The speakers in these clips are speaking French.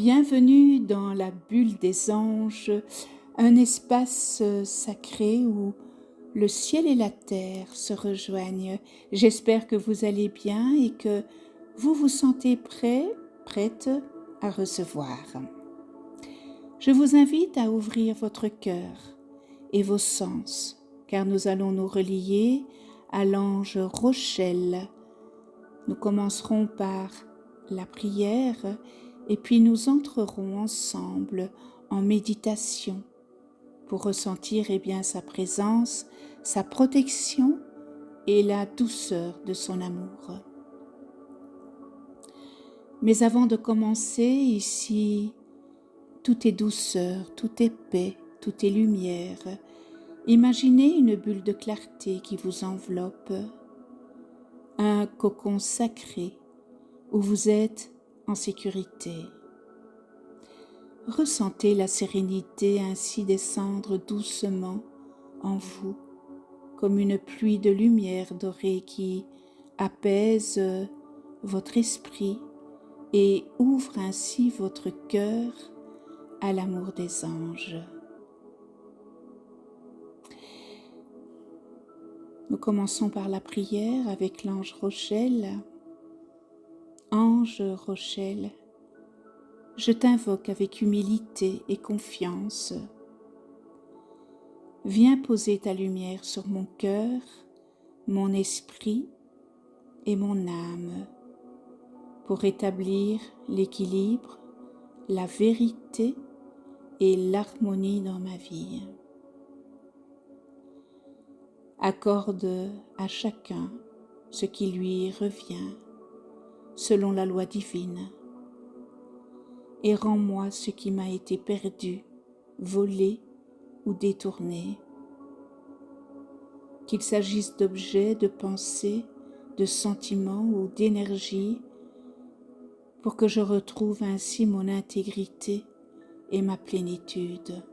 Bienvenue dans la bulle des anges, un espace sacré où le ciel et la terre se rejoignent. J'espère que vous allez bien et que vous vous sentez prête à recevoir. Je vous invite à ouvrir votre cœur et vos sens, car nous allons nous relier à l'ange Rochelle. Nous commencerons par la prière et puis nous entrerons ensemble en méditation pour ressentir sa présence, sa protection et la douceur de son amour. Mais avant de commencer, ici, tout est douceur, tout est paix, tout est lumière. Imaginez une bulle de clarté qui vous enveloppe, un cocon sacré où vous êtes en sécurité. Ressentez la sérénité ainsi descendre doucement en vous, comme une pluie de lumière dorée qui apaise votre esprit et ouvre ainsi votre cœur à l'amour des anges. Nous commençons par la prière avec l'ange Rochelle. Ange Rochelle, je t'invoque avec humilité et confiance. Viens poser ta lumière sur mon cœur, mon esprit et mon âme pour établir l'équilibre, la vérité et l'harmonie dans ma vie. Accorde à chacun ce qui lui revient selon la loi divine et rends-moi ce qui m'a été perdu, volé ou détourné. Qu'il s'agisse d'objets, de pensées, de sentiments ou d'énergie, pour que je retrouve ainsi mon intégrité et ma plénitude.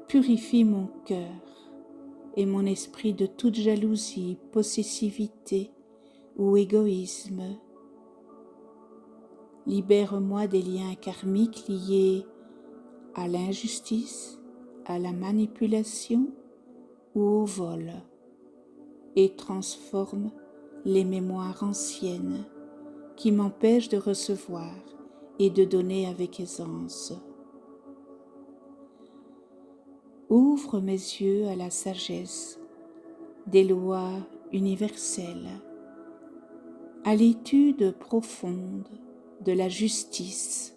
Purifie mon cœur et mon esprit de toute jalousie, possessivité ou égoïsme. Libère-moi des liens karmiques liés à l'injustice, à la manipulation ou au vol et transforme les mémoires anciennes qui m'empêchent de recevoir et de donner avec aisance. Ouvre mes yeux à la sagesse des lois universelles, à l'étude profonde de la justice,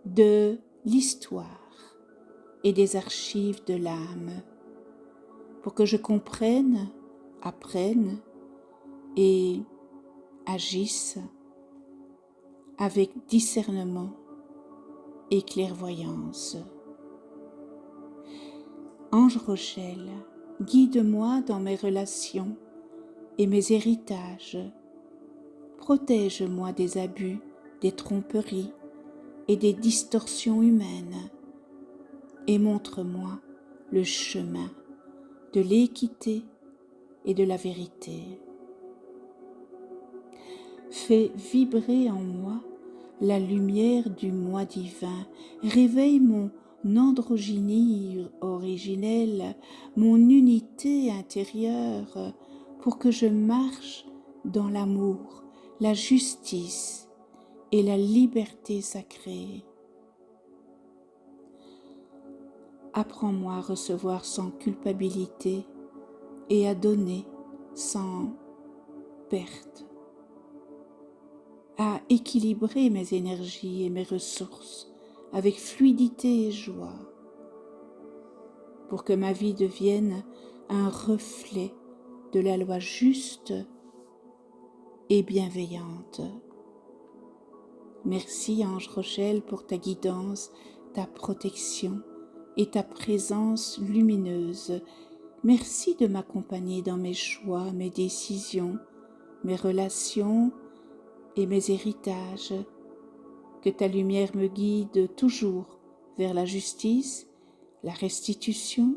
de l'histoire et des archives de l'âme, pour que je comprenne, apprenne et agisse avec discernement et clairvoyance. Ange Rochelle, guide-moi dans mes relations et mes héritages. Protège-moi des abus, des tromperies et des distorsions humaines et montre-moi le chemin de l'équité et de la vérité. Fais vibrer en moi la lumière du moi divin, réveille mon androgynie originelle, mon unité intérieure, pour que je marche dans l'amour, la justice et la liberté sacrée. Apprends-moi à recevoir sans culpabilité et à donner sans perte, à équilibrer mes énergies et mes ressources avec fluidité et joie, pour que ma vie devienne un reflet de la loi juste et bienveillante. Merci Ange Rochelle pour ta guidance, ta protection et ta présence lumineuse. Merci de m'accompagner dans mes choix, mes décisions, mes relations et mes héritages. Que ta lumière me guide toujours vers la justice, la restitution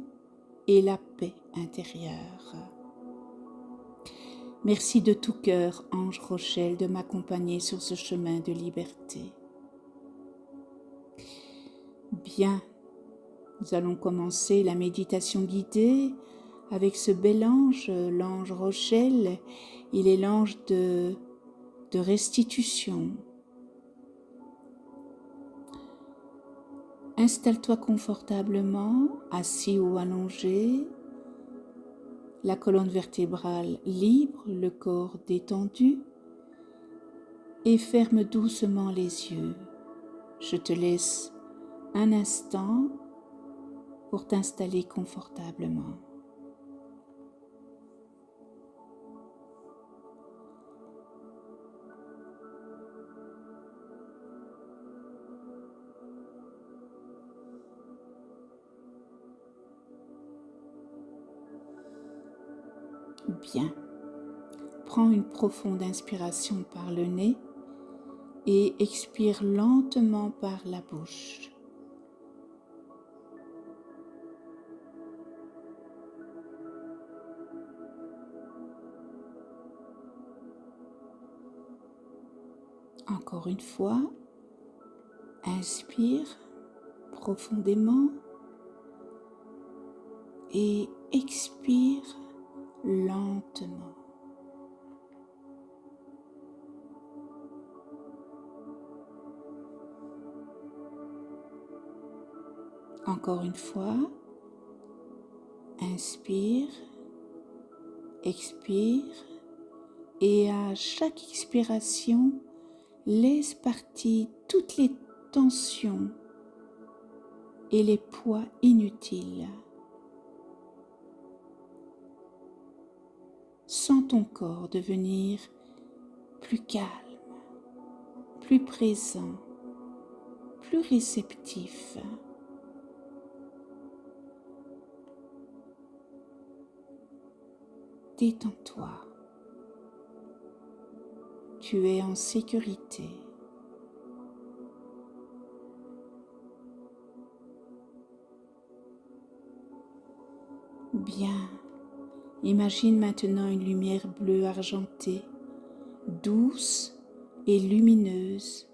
et la paix intérieure. Merci de tout cœur, Ange Rochelle, de m'accompagner sur ce chemin de liberté. Bien, nous allons commencer la méditation guidée avec ce bel ange, l'ange Rochelle. Il est l'ange de restitution. Installe-toi confortablement, assis ou allongé, la colonne vertébrale libre, le corps détendu, et ferme doucement les yeux. Je te laisse un instant pour t'installer confortablement. Bien. Prends une profonde inspiration par le nez et expire lentement par la bouche. Encore une fois, inspire profondément et expire lentement. Encore une fois, inspire, expire et à chaque expiration, laisse partir toutes les tensions et les poids inutiles. Sens ton corps devenir plus calme, plus présent, plus réceptif. Détends-toi. Tu es en sécurité. Bien. Imagine maintenant une lumière bleue argentée, douce et lumineuse,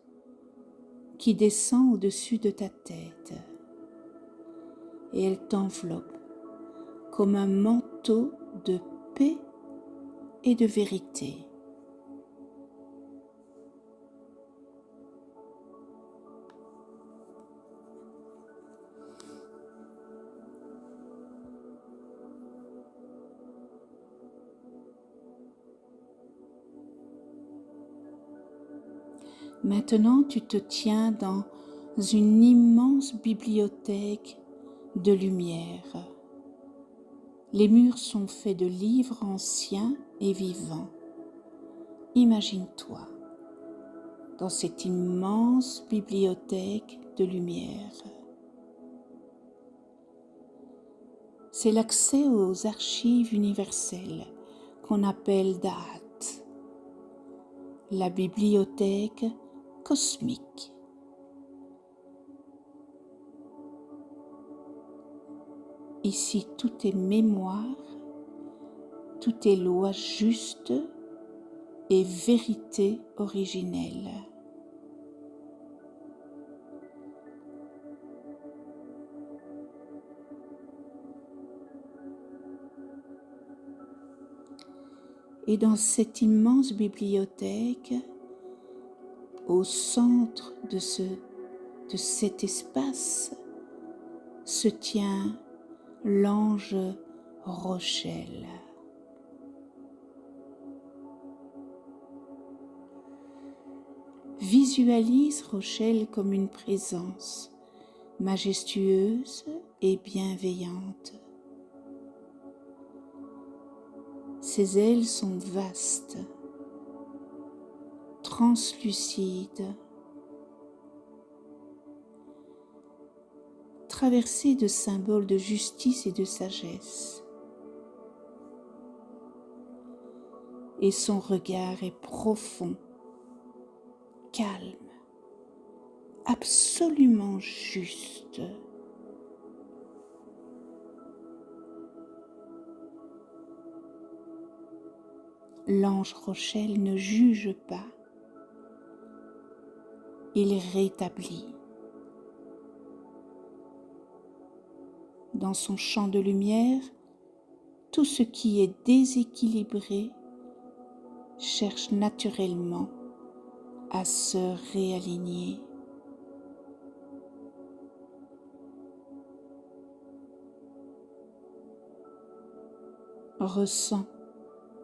qui descend au-dessus de ta tête. Et elle t'enveloppe comme un manteau de paix et de vérité. Maintenant, tu te tiens dans une immense bibliothèque de lumière. Les murs sont faits de livres anciens et vivants. Imagine-toi dans cette immense bibliothèque de lumière. C'est l'accès aux archives universelles qu'on appelle Da'at, la bibliothèque cosmique. Ici, tout est mémoire, tout est loi juste et vérité originelle. Et dans cette immense bibliothèque, au centre de cet espace, se tient l'ange Rochelle. Visualise Rochelle comme une présence majestueuse et bienveillante. Ses ailes sont vastes, translucides, traversées de symboles de justice et de sagesse. Et son regard est profond, calme, absolument juste. L'ange Rochelle ne juge pas, il rétablit. Dans son champ de lumière, tout ce qui est déséquilibré cherche naturellement à se réaligner.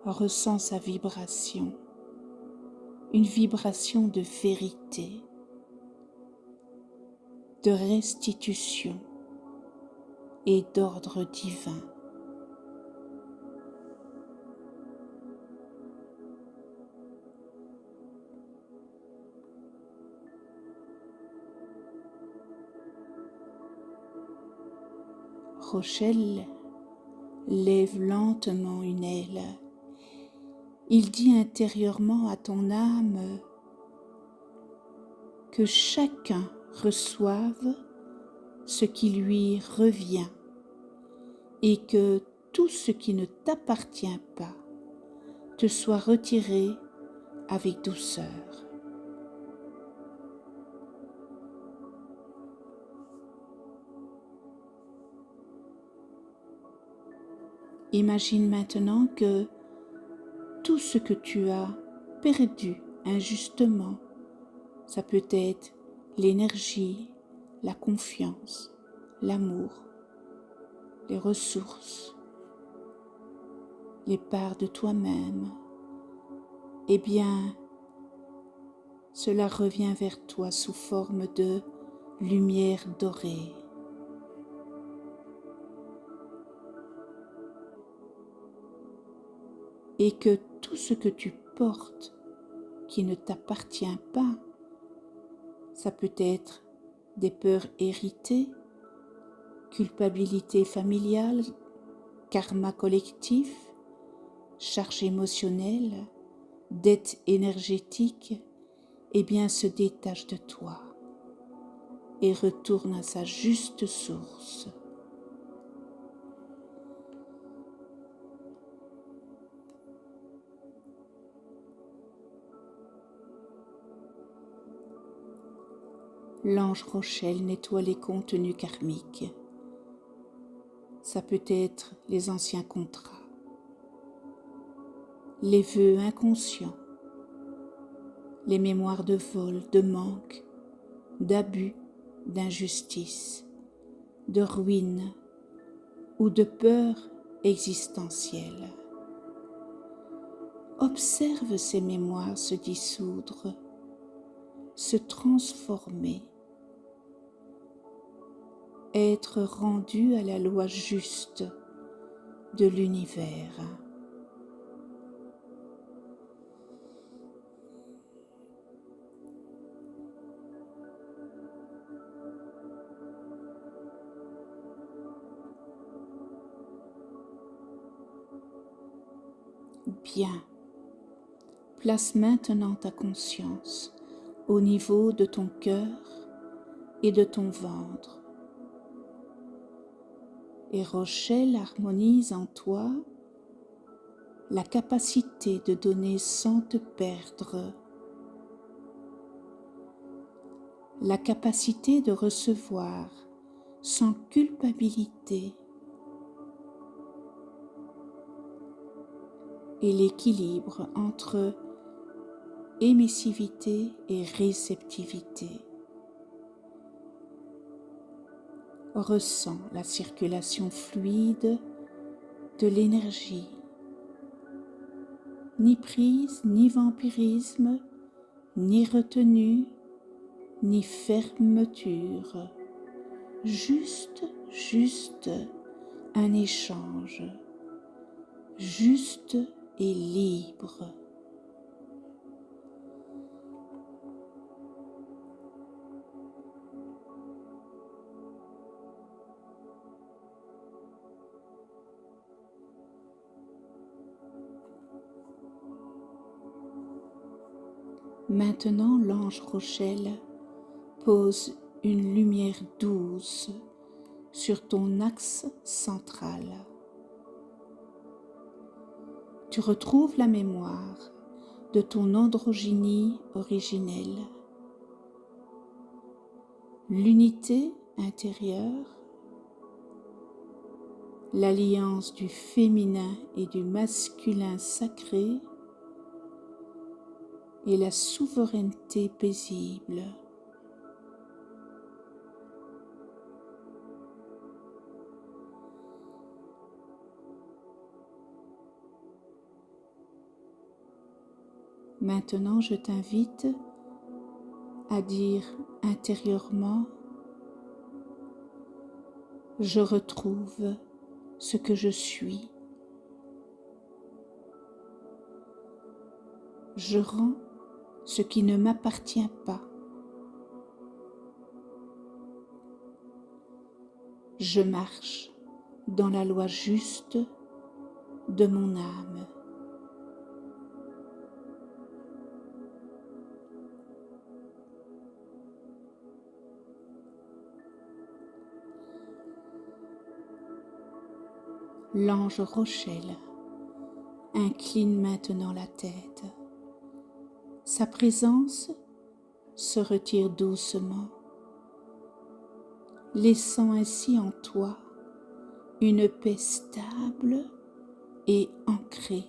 Ressens sa vibration, une vibration de vérité, de restitution et d'ordre divin. Rochelle lève lentement une aile. Il dit intérieurement à ton âme que chacun reçoive ce qui lui revient et que tout ce qui ne t'appartient pas te soit retiré avec douceur. Imagine maintenant que tout ce que tu as perdu injustement, ça peut être l'énergie, la confiance, l'amour, les ressources, les parts de toi-même, eh bien, cela revient vers toi sous forme de lumière dorée. Et que tout ce que tu portes qui ne t'appartient pas, ça peut être des peurs héritées, culpabilité familiale, karma collectif, charge émotionnelle, dette énergétique, eh bien se détache de toi et retourne à sa juste source. L'ange Rochelle nettoie les contenus karmiques. Ça peut être les anciens contrats, les vœux inconscients, les mémoires de vol, de manque, d'abus, d'injustice, de ruine ou de peur existentielle. Observe ces mémoires se dissoudre, se transformer, être rendu à la loi juste de l'univers. Bien, place maintenant ta conscience au niveau de ton cœur et de ton ventre. Et Rochelle harmonise en toi la capacité de donner sans te perdre, la capacité de recevoir sans culpabilité et l'équilibre entre émissivité et réceptivité. Ressens la circulation fluide de l'énergie, ni prise, ni vampirisme, ni retenue, ni fermeture, juste un échange, juste et libre. Maintenant, l'ange Rochelle pose une lumière douce sur ton axe central. tu retrouves la mémoire de ton androgynie originelle, l'unité intérieure, l'alliance du féminin et du masculin sacré et la souveraineté paisible. Maintenant, je t'invite à dire intérieurement: je retrouve ce que je suis. Je rends ce qui ne m'appartient pas. Je marche dans la loi juste de mon âme. L'ange Rochelle incline maintenant la tête. Sa présence se retire doucement, laissant ainsi en toi une paix stable et ancrée,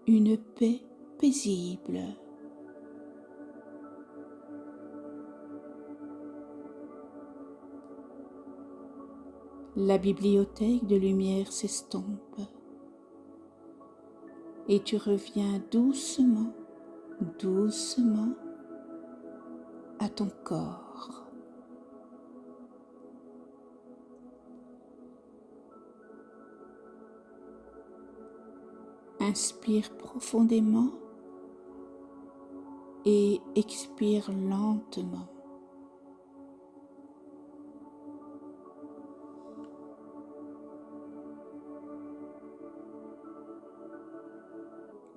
une paix paisible. La bibliothèque de lumière s'estompe et tu reviens doucement, doucement à ton corps. Inspire profondément et expire lentement.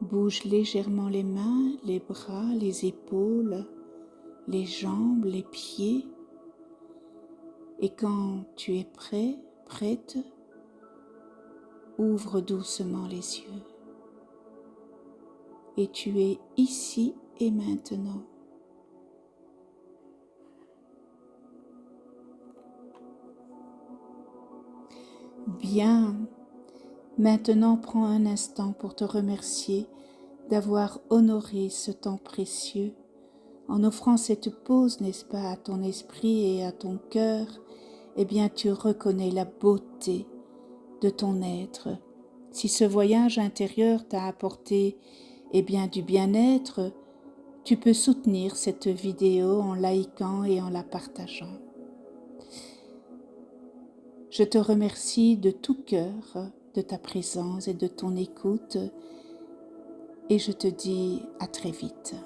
Bouge légèrement les mains, les bras, les épaules, les jambes, les pieds. Et quand tu es prêt, prête, ouvre doucement les yeux. Et tu es ici et maintenant. Bien, maintenant prends un instant pour te remercier d'avoir honoré ce temps précieux en offrant cette pause, n'est-ce pas, à ton esprit et à ton cœur. Eh bien, tu reconnais la beauté de ton être. Si ce voyage intérieur t'a apporté, eh bien, du bien-être, tu peux soutenir cette vidéo en likant et en la partageant. Je te remercie de tout cœur de ta présence et de ton écoute et je te dis à très vite.